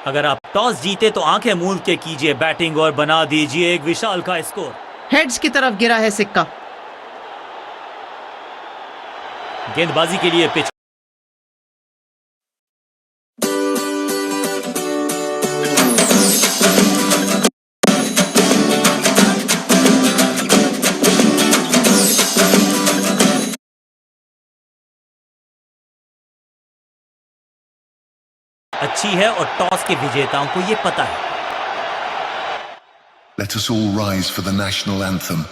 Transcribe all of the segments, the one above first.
अगर आप टॉस जीते तो आंखें मूंद के कीजिए बैटिंग और बना दीजिए एक विशाल का स्कोर। हेड्स की तरफ गिरा है सिक्का। गेंदबाजी के लिए पिच अच्छी है और टॉस के विजेताओं को यह पता है। Let us all rise for the national anthem.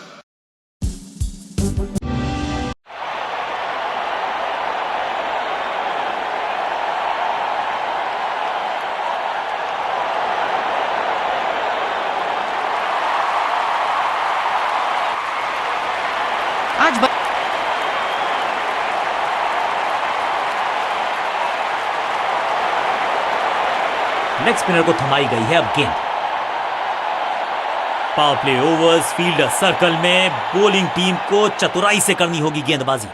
आज लेग स्पिनर को थमाई गई है अब गेंद। Power play overs, fielder circle में, बॉलिंग टीम को चतुराई से करनी होगी गेंदबाजी।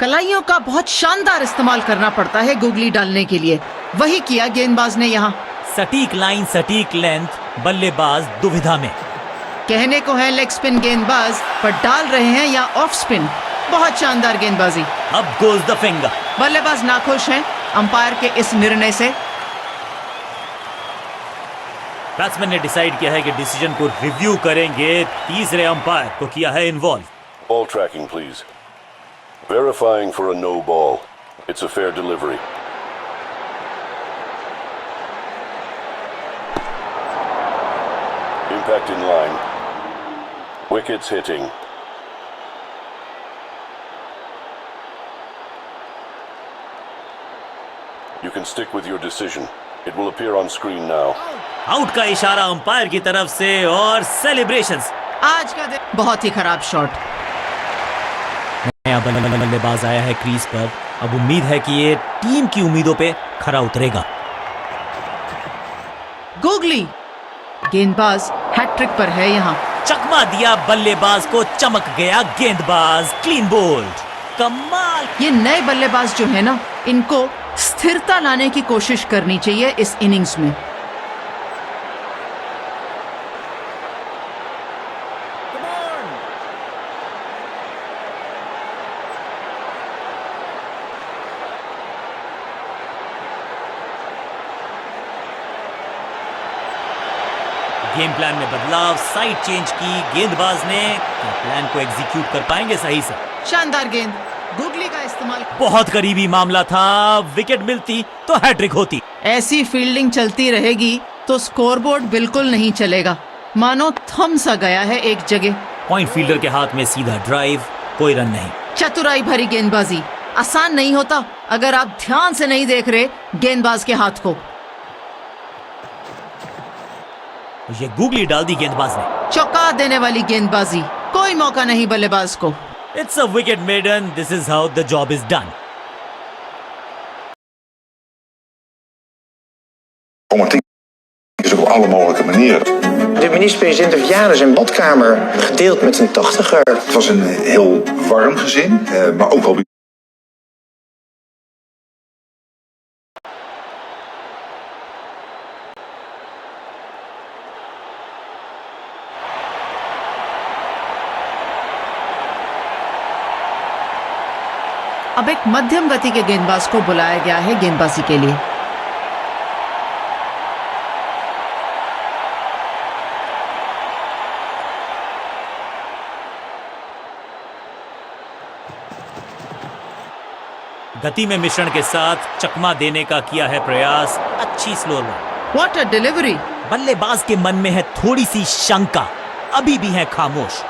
कलाइयों का बहुत शानदार इस्तेमाल करना पड़ता है गूगली डालने के लिए, वही किया गेंदबाज ने यहाँ। सटीक लाइन, सटीक लेंथ, बल्लेबाज दुविधा में। कहने को है लेग स्पिन गेंदबाज, पर डाल रहे हैं या ऑफ स्पिन। बहुत शानदार गेंदबाजी। अब गोज द फिंगर। बल्लेबाज नाखुश हैं अंपायर के इस निर्णय से। बैट्समैन ने डिसाइड किया है कि डिसीजन को रिव्यू करेंगे। तीसरे अंपायर को किया है involve. Ball tracking, please. Verifying for a no ball. It's a fair delivery. Impact in line. Wickets hitting. You can stick with your decision. It will appear on screen now. Out का इशारा umpire की तरफ से और celebrations. आज का दिन बहुत ही खराब शॉट। नया बल्लेबाज आया है क्रीज पर। अब उम्मीद है कि ये टीम की उम्मीदों पे खरा उतरेगा। गूगली गेंदबाज हैट्रिक पर है यहाँ। चकमा दिया बल्लेबाज को, चमक गया गेंदबाज। क्लीन बोल्ड, कमाल। ये नए बल्लेबाज जो है ना, इनको स्थिरता लाने की कोशिश करनी चाहिए इस इनिंग्स में। गेम प्लान में बदलाव, साइड चेंज की गेंदबाज ने। क्या प्लान को एग्जीक्यूट कर पाएंगे सही से? शानदार गेंद, गूगली का इस्तेमाल। बहुत करीबी मामला था। विकेट मिलती तो हैट्रिक होती। ऐसी फील्डिंग चलती रहेगी तो स्कोरबोर्ड बिल्कुल नहीं चलेगा, मानो थम सा गया है एक जगह। पॉइंट फील्डर के हाथ में सीधा ड्राइव, कोई रन नहीं। चतुराई भरी गेंदबाजी। आसान नहीं होता अगर आप ध्यान से नहीं देख रहे गेंदबाज के हाथ को। ये गूगली डाल दी गेंदबाज ने। चौंका देने वाली गेंदबाजी, कोई मौका नहीं बल्लेबाज को। It's a wicket maiden. This is how the job is done. Is op alle mogelijke manieren. De minister-president heeft jaren zijn badkamer gedeeld met een 80er. Het was een heel warm gezin, maar ook wel. अब एक मध्यम गति के गेंदबाज को बुलाया गया है गेंदबाजी के लिए। गति में मिश्रण के साथ चकमा देने का किया है प्रयास। अच्छी slow ball. What a delivery. बल्लेबाज के मन में है थोड़ी सी शंका, अभी भी है खामोश।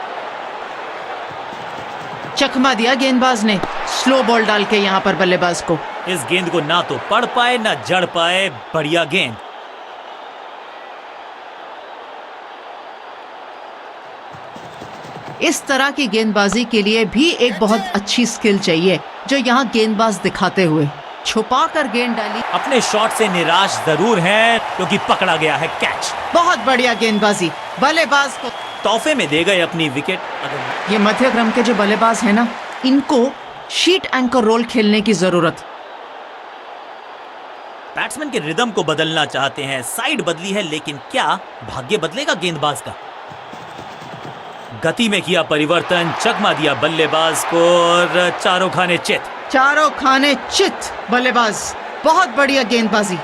चकमा दिया गेंदबाज ने, स्लो बॉल डाल के यहाँ पर बल्लेबाज को। इस गेंद को ना तो पढ़ पाए ना जड़ पाए। बढ़िया गेंद। इस तरह की गेंदबाजी के लिए भी एक बहुत अच्छी स्किल चाहिए, जो यहाँ गेंदबाज दिखाते हुए छुपा कर गेंद डाली। अपने शॉट से निराश जरूर हैं क्योंकि पकड़ा गया है कैच। बहुत बढ़िया गेंदबाजी, बल्लेबाज को तोहफे में दे गए अपनी विकेट। ये मध्य क्रम के जो बल्लेबाज हैं ना, इनको शीट एंकर रोल खेलने की जरूरत। बैट्समैन के रिदम को बदलना चाहते हैं, साइड बदली है, लेकिन क्या भाग्य बदलेगा गेंदबाज का? गति में किया परिवर्तन, चकमा दिया बल्लेबाज को और चारों खाने चित। चारों खाने चित बल्लेबाज, बहुत बढ़िया गेंदबाजी।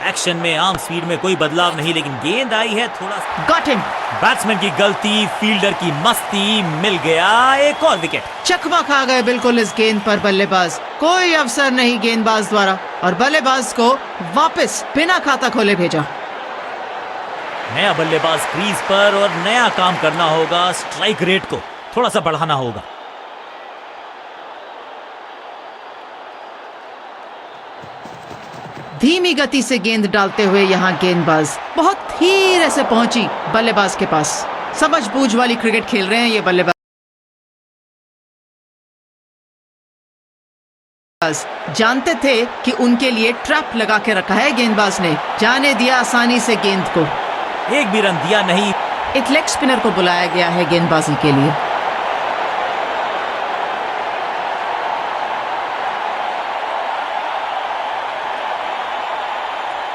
एक्शन में आर्म स्पीड में कोई बदलाव नहीं, लेकिन गेंद आई है थोड़ा। Got him. बैट्समैन की गलती, फील्डर की मस्ती, मिल गया एक और विकेट। चकमा खा गए बिल्कुल इस गेंद पर बल्लेबाज, कोई अवसर नहीं गेंदबाज द्वारा, और बल्लेबाज को वापस बिना खाता खोले भेजा। नया बल्लेबाज क्रीज पर और नया काम करना होगा, स्ट्राइक रेट को थोड़ा सा बढ़ाना होगा। धीमी गति से गेंद डालते हुए यहाँ गेंदबाज बहुत धीरे से पहुंची बल्लेबाज के पास। समझबूझ वाली क्रिकेट खेल रहे हैं ये बल्लेबाज। जानते थे कि उनके लिए ट्रैप लगा के रखा है गेंदबाज ने, जाने दिया आसानी से गेंद को। एक भी रन दिया नहीं। एक लेग स्पिनर को बुलाया गया है गेंदबाजी के लिए।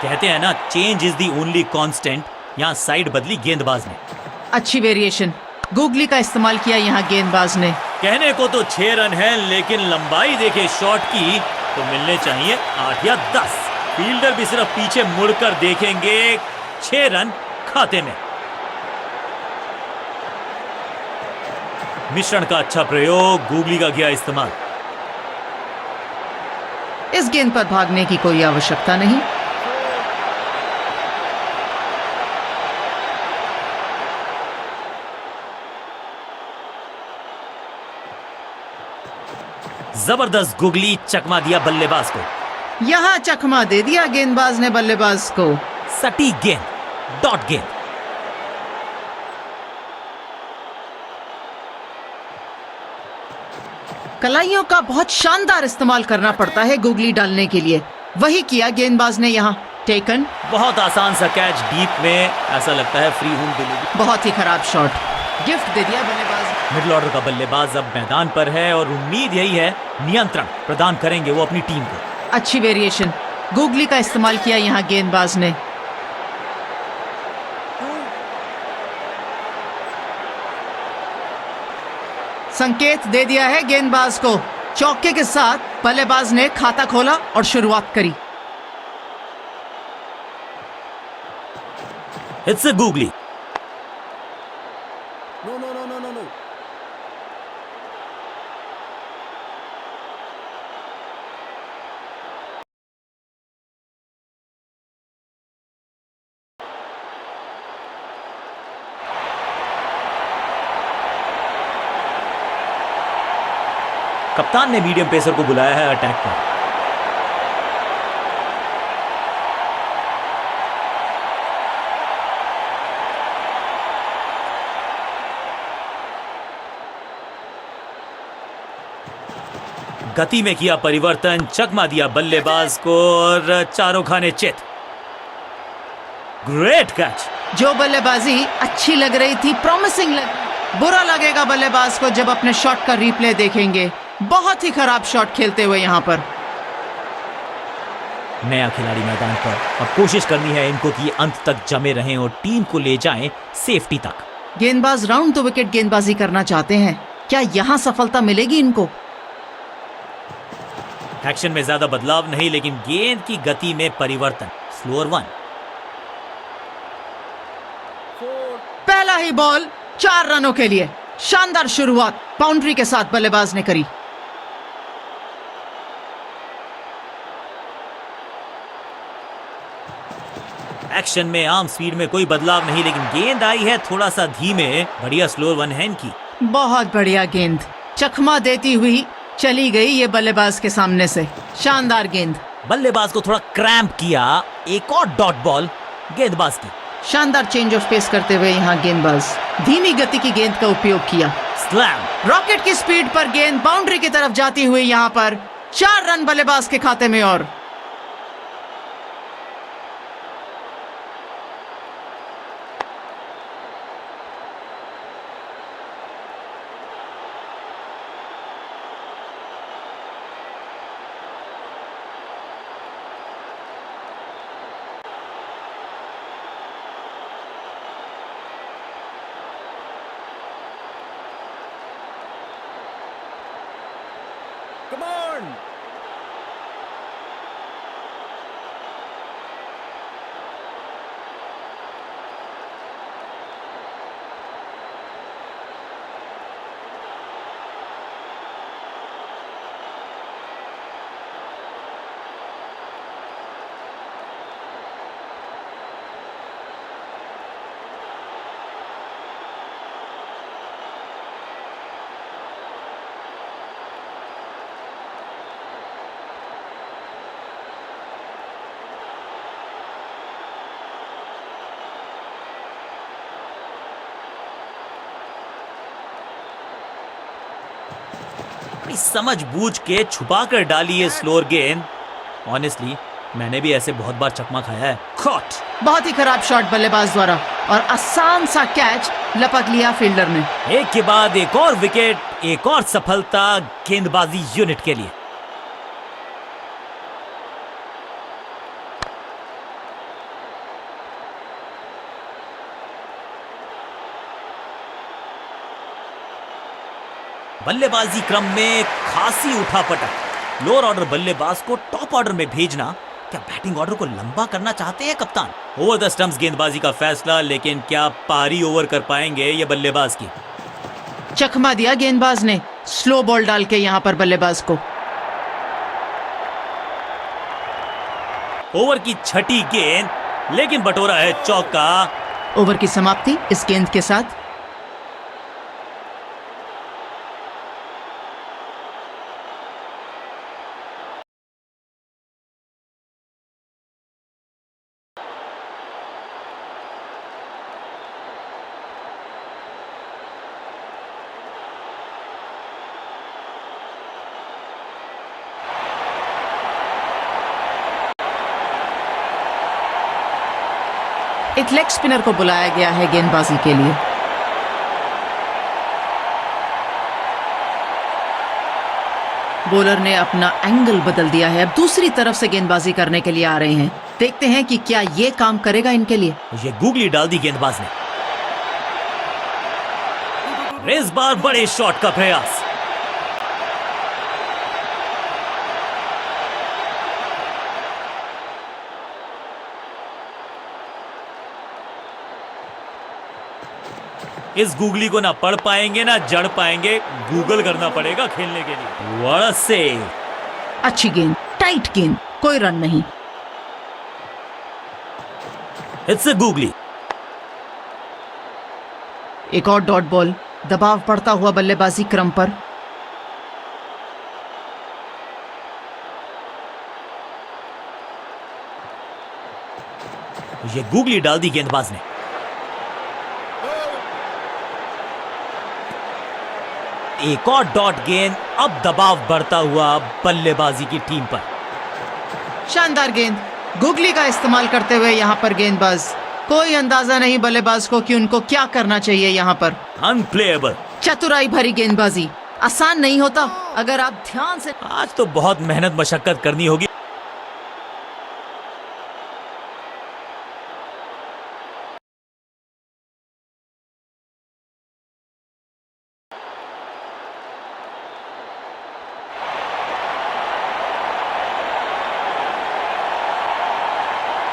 कहते हैं ना, change is the only constant. यहाँ साइड बदली गेंदबाज ने। अच्छी वेरिएशन, गूगली का इस्तेमाल किया यहाँ गेंदबाज ने। कहने को तो 6 रन है, लेकिन लंबाई देखे शॉट की तो मिलने चाहिए 8 या 10। फील्डर भी सिर्फ पीछे मुड़कर देखेंगे। 6 रन खाते में। मिश्रण का अच्छा प्रयोग, गूगली का किया इस्तेमाल। इस गेंद पर भागने की कोई आवश्यकता नहीं। जबरदस्त गुगली, चकमा दिया बल्लेबाज को। यहां चकमा दे दिया गेंदबाज ने बल्लेबाज को। सटीक गेंद, डॉट गेंद। कलाइयों का बहुत शानदार इस्तेमाल करना पड़ता है गुगली डालने के लिए, वही किया गेंदबाज ने यहाँ। टेकन। बहुत आसान सा कैच डीप में, ऐसा लगता है फ्री होम डिलीवरी। बहुत ही खराब शॉट, गिफ्ट दे दिया बल्लेबाज। मिडिल ऑर्डर का बल्लेबाज अब मैदान पर है और उम्मीद यही है नियंत्रण प्रदान करेंगे वो अपनी टीम को। अच्छी वेरिएशन, गूगली का इस्तेमाल किया यहाँ गेंदबाज ने। संकेत दे दिया है गेंदबाज को। चौके के साथ बल्लेबाज ने खाता खोला और शुरुआत करी। It's a googly. कप्तान ने मीडियम पेसर को बुलाया है अटैक पर। गति में किया परिवर्तन, चकमा दिया बल्लेबाज को और चारों खाने चित। Great catch. जो बल्लेबाजी अच्छी लग रही थी, प्रॉमिसिंग लग, बुरा लगेगा बल्लेबाज को जब अपने शॉट का रिप्ले देखेंगे। बहुत ही खराब शॉट खेलते हुए यहाँ पर। नया खिलाड़ी मैदान पर, अब कोशिश करनी है इनको कि अंत तक जमे रहें और टीम को ले जाएं सेफ्टी तक। गेंदबाज राउंड द विकेट गेंदबाजी करना चाहते हैं, क्या यहाँ सफलता मिलेगी इनको? एक्शन में ज्यादा बदलाव नहीं, लेकिन गेंद की गति में परिवर्तन। स्लोअर 1। पहला ही बॉल 4 रनों के लिए। शानदार शुरुआत बाउंड्री के साथ बल्लेबाज ने करी। एक्शन में आर्म स्पीड में कोई बदलाव नहीं, लेकिन गेंद आई है थोड़ा सा धीमे। बढ़िया स्लोअर 1 है इनकी। बहुत बढ़िया गेंद, चकमा देती हुई चली गई ये बल्लेबाज के सामने से। शानदार गेंद। बल्लेबाज को थोड़ा क्रैम्प किया। एक और डॉट बॉल गेंदबाज की। शानदार चेंज ऑफ पेस करते हुए यहाँ गेंदबाज धीमी गति की गेंद का उपयोग किया। स्लैम। रॉकेट की स्पीड पर गेंद बाउंड्री की तरफ जाती हुई यहाँ पर 4 रन बल्लेबाज के खाते में। और टर्न। समझ बूझ के छुपा कर डाली है स्लोअर गेंद। ऑनेस्टली मैंने भी ऐसे बहुत बार चकमा खाया है। कॉट। बहुत ही खराब शॉट बल्लेबाज द्वारा और आसान सा कैच लपक लिया फील्डर ने। एक के बाद एक और विकेट, एक और सफलता गेंदबाजी यूनिट के लिए। बल्लेबाजी क्रम में खासी उठापटक। लोअर ऑर्डर बल्लेबाज को टॉप ऑर्डर में भेजना, क्या बैटिंग ऑर्डर को लंबा करना चाहते हैं कप्तान? ओवर द स्टंप्स गेंदबाजी का फैसला, लेकिन क्या पारी ओवर कर पाएंगे ये बल्लेबाज की? चकमा दिया गेंदबाज ने स्लो बॉल डाल के यहां पर बल्लेबाज को। ओवर की छठी गेंद, लेकिन बटोरा है चौका। ओवर की समाप्ति इस गेंद के साथ। एक लेग स्पिनर को बुलाया गया है गेंदबाजी के लिए। बॉलर ने अपना एंगल बदल दिया है, अब दूसरी तरफ से गेंदबाजी करने के लिए आ रहे हैं। देखते हैं कि क्या ये काम करेगा इनके लिए। ये गूगली डाल दी गेंदबाज ने। इस बार बड़े शॉट का प्रयास। इस गूगली को ना पढ़ पाएंगे ना जड़ पाएंगे, गूगल करना पड़ेगा खेलने के लिए। What a save. अच्छी गेंद, टाइट गेंद, कोई रन नहीं। It's a googly. एक और डॉट बॉल, दबाव पड़ता हुआ बल्लेबाजी क्रम पर। ये गूगली डाल दी गेंदबाज ने। एक और डॉट गेंद, अब दबाव बढ़ता हुआ बल्लेबाजी की टीम पर। शानदार गेंद, गूगली का इस्तेमाल करते हुए यहां पर गेंदबाज। कोई अंदाजा नहीं बल्लेबाज को कि उनको क्या करना चाहिए यहां पर। अनप्लेएबल। चतुराई भरी गेंदबाजी, आसान नहीं होता अगर आप ध्यान से। आज तो बहुत मेहनत मशक्कत करनी होगी।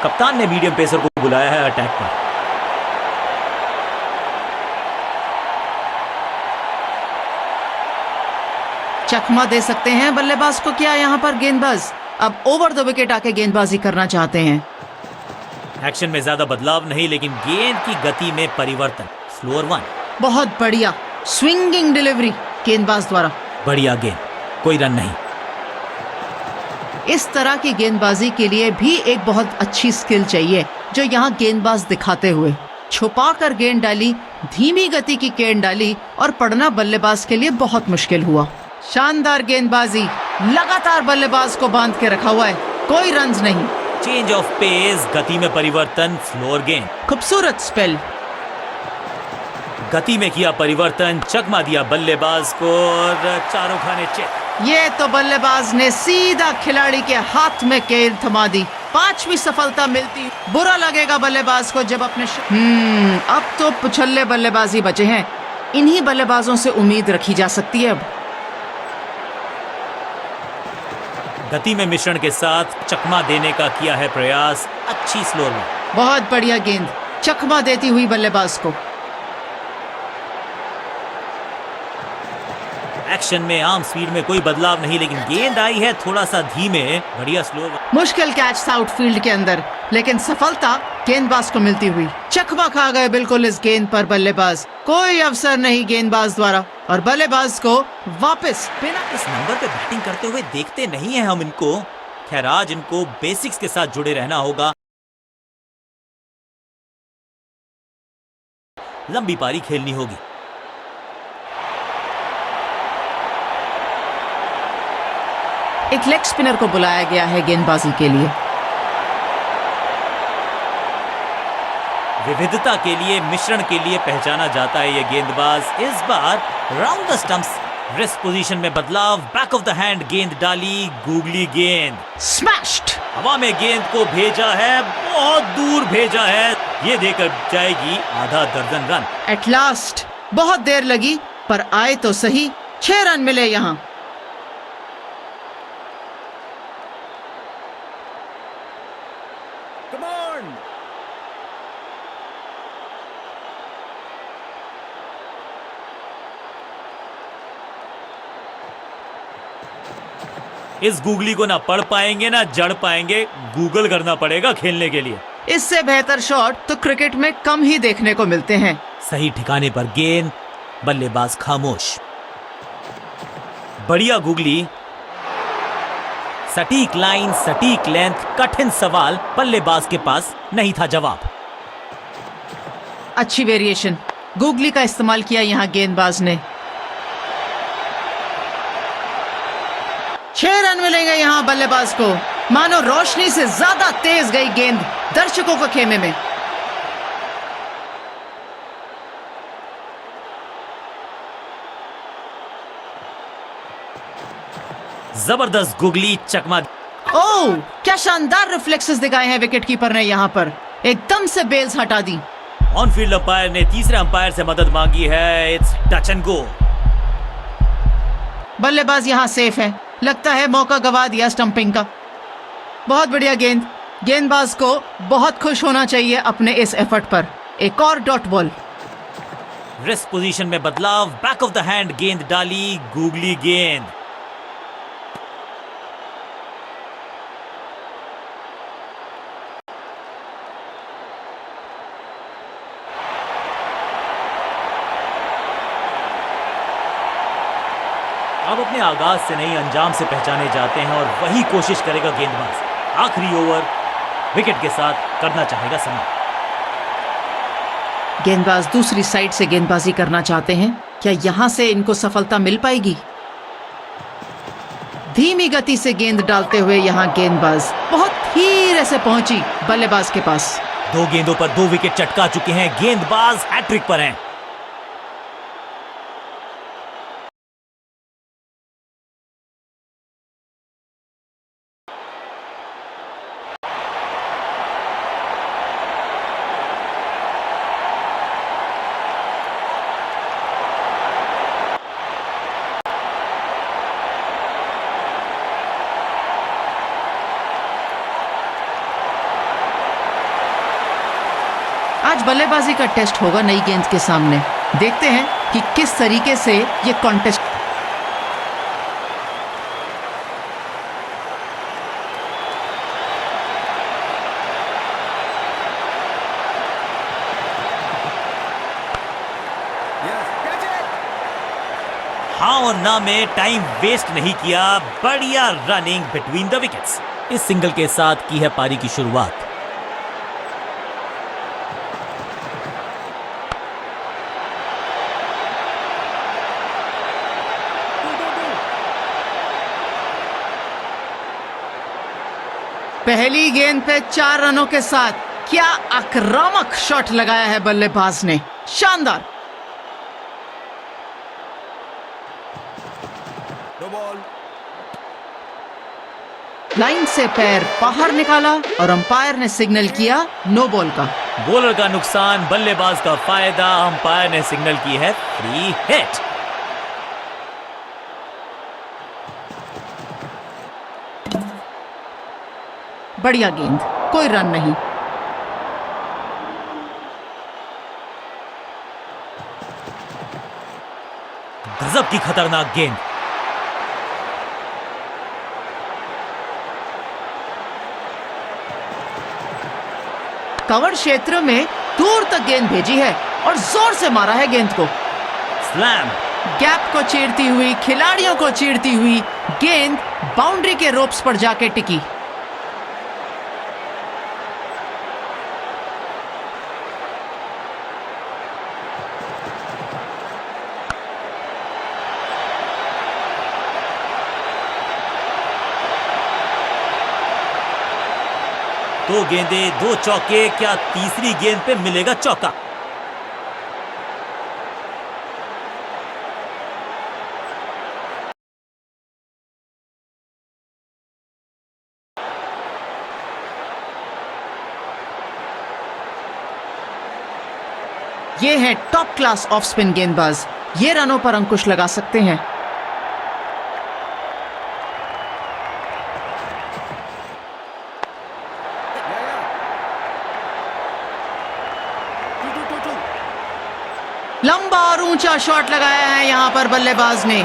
कप्तान ने मीडियम पेसर को बुलाया है अटैक पर। चकमा दे सकते हैं बल्लेबाज को क्या यहां पर गेंदबाज? अब ओवर द विकेट आके गेंदबाजी करना चाहते हैं। एक्शन में ज्यादा बदलाव नहीं, लेकिन गेंद की गति में परिवर्तन। Slower one. बहुत बढ़िया स्विंगिंग डिलीवरी गेंदबाज द्वारा। बढ़िया गेंद, कोई रन नहीं। इस तरह की गेंदबाजी के लिए भी एक बहुत अच्छी स्किल चाहिए, जो यहाँ गेंदबाज दिखाते हुए छुपा कर गेंद डाली, धीमी गति की गेंद डाली और पढ़ना बल्लेबाज के लिए बहुत मुश्किल हुआ। शानदार गेंदबाजी, लगातार बल्लेबाज को बांध के रखा हुआ है, कोई रन्स नहीं। चेंज ऑफ पेस, गति में परिवर्तन, स्लोअर गेंद। खूबसूरत स्पेल। गति में किया परिवर्तन, चकमा दिया बल्लेबाज को और चारों खाने चेक। ये तो बल्लेबाज ने सीधा खिलाड़ी के हाथ में गेंद थमा दी। 5वीं सफलता मिलती। बुरा लगेगा बल्लेबाज को जब अपने अब तो पुछल्ले बल्लेबाजी बचे हैं। इन्हीं बल्लेबाजों से उम्मीद रखी जा सकती है अब। गति में मिश्रण के साथ चकमा देने का किया है प्रयास, अच्छी स्लोर में। बहुत बढ़िया गेंद, चकमा देती हुई बल्लेबाज को। एक्शन में आम स्पीड में कोई बदलाव नहीं, लेकिन गेंद आई है थोड़ा सा धीमे, बढ़िया स्लो। मुश्किल कैच था आउटफील्ड के अंदर, लेकिन सफलता गेंदबाज को मिलती हुई। चकमा खा गए बिल्कुल इस गेंद पर बल्लेबाज, कोई अवसर नहीं गेंदबाज द्वारा, और बल्लेबाज को वापस बिना इस नंबर पे बैटिंग करते हुए देखते नहीं है हम इनको। खैर आज इनको बेसिक्स के साथ जुड़े रहना होगा। लंबी पारी खेलनी होगी। एक लेग स्पिनर को बुलाया गया है गेंदबाजी के लिए। विविधता के लिए, मिश्रण के लिए पहचाना जाता है ये गेंदबाज। इस बार round the stumps, rest position में बदलाव, बैक ऑफ द हैंड गेंद डाली, गूगली गेंद स्मैश्ड। हवा में गेंद को भेजा है, बहुत दूर भेजा है, ये देकर जाएगी आधा दर्जन रन। एट लास्ट, बहुत देर लगी पर आए तो सही, 6 रन मिले यहाँ। इस गूगली को ना पढ़ पाएंगे ना जड़ पाएंगे, गूगल करना पड़ेगा खेलने के लिए। इससे बेहतर शॉट तो क्रिकेट में कम ही देखने को मिलते हैं। सही ठिकाने पर गेंद, बल्लेबाज खामोश। बढ़िया गूगली, सटीक लाइन, सटीक लेंथ, कठिन सवाल, बल्लेबाज के पास नहीं था जवाब। अच्छी वेरिएशन, गूगली का इस्तेमाल किया यहाँ गेंदबाज ने। 6 रन मिलेंगे यहाँ बल्लेबाज को। मानो रोशनी से ज्यादा तेज गई गेंद दर्शकों के खेमे में। जबरदस्त गूगली, चकमा। ओह, क्या शानदार रिफ्लेक्सेस दिखाए हैं विकेट कीपर ने यहाँ पर, एकदम से बेल्स हटा दी। ऑन फील्ड अंपायर ने तीसरे अंपायर से मदद मांगी है। It's touch and go. बल्लेबाज यहाँ सेफ है, लगता है मौका गवा दिया स्टंपिंग का। बहुत बढ़िया गेंद, गेंदबाज को बहुत खुश होना चाहिए अपने इस एफर्ट पर। एक और डॉट बॉल। रेस्ट पोजीशन में बदलाव, बैक ऑफ द हैंड गेंद डाली, गूगली गेंद। अब अपने आगाज से नहीं अंजाम से पहचाने जाते हैं और वही कोशिश करेगा गेंदबाज। आखिरी ओवर विकेट के साथ करना चाहेगा समाप्त। गेंदबाज दूसरी साइड से गेंदबाजी करना चाहते हैं, क्या यहां से इनको सफलता मिल पाएगी? धीमी गति से गेंद डालते हुए यहां गेंदबाज बहुत धीरे से पहुंची बल्लेबाज के पास। 2 गेंदों पर 2 विकेट चटका चुके हैं, गेंदबाज हैट्रिक पर हैं। आज बल्लेबाजी का टेस्ट होगा नई गेंद के सामने। देखते हैं कि किस तरीके से ये कॉन्टेस्ट। हाँ और ना में टाइम वेस्ट नहीं किया, बढ़िया रनिंग बिटवीन द विकेट्स। इस सिंगल के साथ की है पारी की शुरुआत। पहली गेंद पे 4 रनों के साथ क्या आक्रामक शॉट लगाया है बल्लेबाज ने, शानदार। लाइन से पैर बाहर निकाला और अंपायर ने सिग्नल किया नो बॉल का। बॉलर का नुकसान, बल्लेबाज का फायदा। अंपायर ने सिग्नल की है फ्री हिट। बढ़िया गेंद, कोई रन नहीं। गजब की खतरनाक गेंद। कवर क्षेत्र में दूर तक गेंद भेजी है और जोर से मारा है गेंद को। स्लैम। गैप को चीरती हुई, खिलाड़ियों को चीरती हुई गेंद बाउंड्री के रोप्स पर जाके टिकी। दो गेंदे, दो चौके, क्या तीसरी गेंद पे मिलेगा चौका? ये है टॉप क्लास ऑफ स्पिन गेंदबाज, ये रनों पर अंकुश लगा सकते हैं। लंबा और ऊंचा शॉट लगाया है यहां पर बल्लेबाज ने।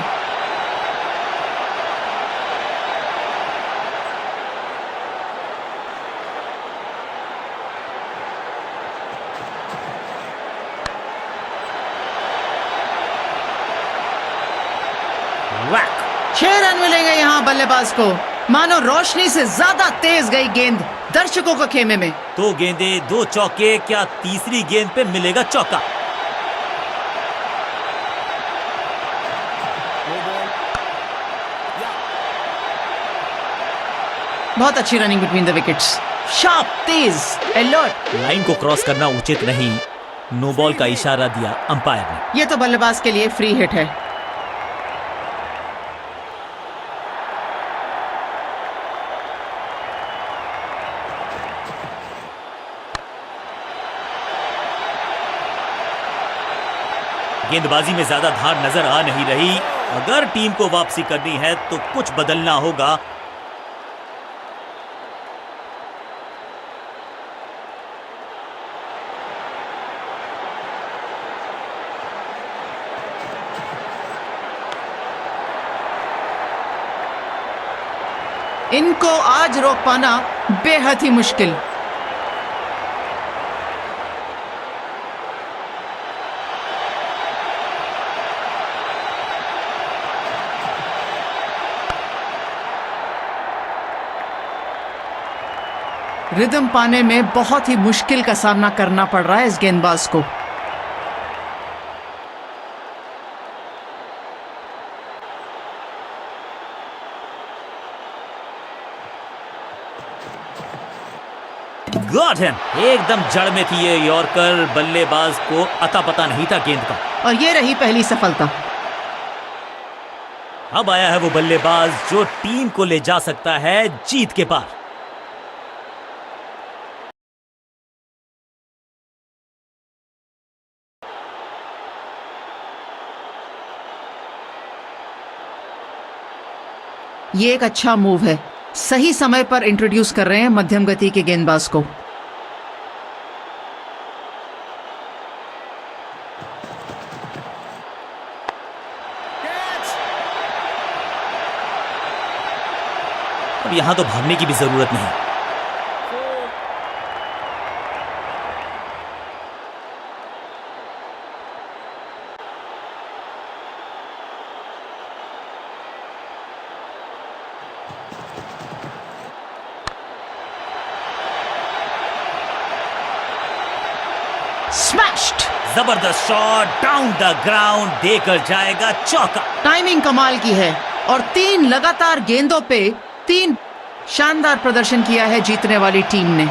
वैक। 6 रन मिलेंगे यहां बल्लेबाज को। मानो रोशनी से ज्यादा तेज गई गेंद दर्शकों को खेमे में। दो गेंदे, दो चौके, क्या तीसरी गेंद पे मिलेगा चौका? बहुत अच्छी running between the wickets, sharp, Tej, alert. Line को क्रॉस करना उचित नहीं, नो बॉल का इशारा दिया अंपायर ने। ये तो बल्लेबाज के लिए फ्री हिट है। गेंदबाजी में ज्यादा धार नजर आ नहीं रही। अगर टीम को वापसी करनी है तो कुछ बदलना होगा। इनको आज रोक पाना बेहद ही मुश्किल। रिदम पाने में बहुत ही मुश्किल का सामना करना पड़ रहा है इस गेंदबाज को। Got him. एकदम जड़ में थी ये यॉर्कर, बल्लेबाज को अता पता नहीं था गेंद का। और ये रही पहली सफलता। अब आया है वो बल्लेबाज जो टीम को ले जा सकता है जीत के पार। ये एक अच्छा मूव है, सही समय पर इंट्रोड्यूस कर रहे हैं मध्यम गति के गेंदबाज को। अब यहां तो भागने की भी जरूरत नहीं। स्मैश्ड। जबरदस्त शॉट, डाउन द ग्राउंड, देकर जाएगा चौका। टाइमिंग कमाल की है और 3 लगातार गेंदों पे 3 शानदार प्रदर्शन किया है जीतने वाली टीम ने।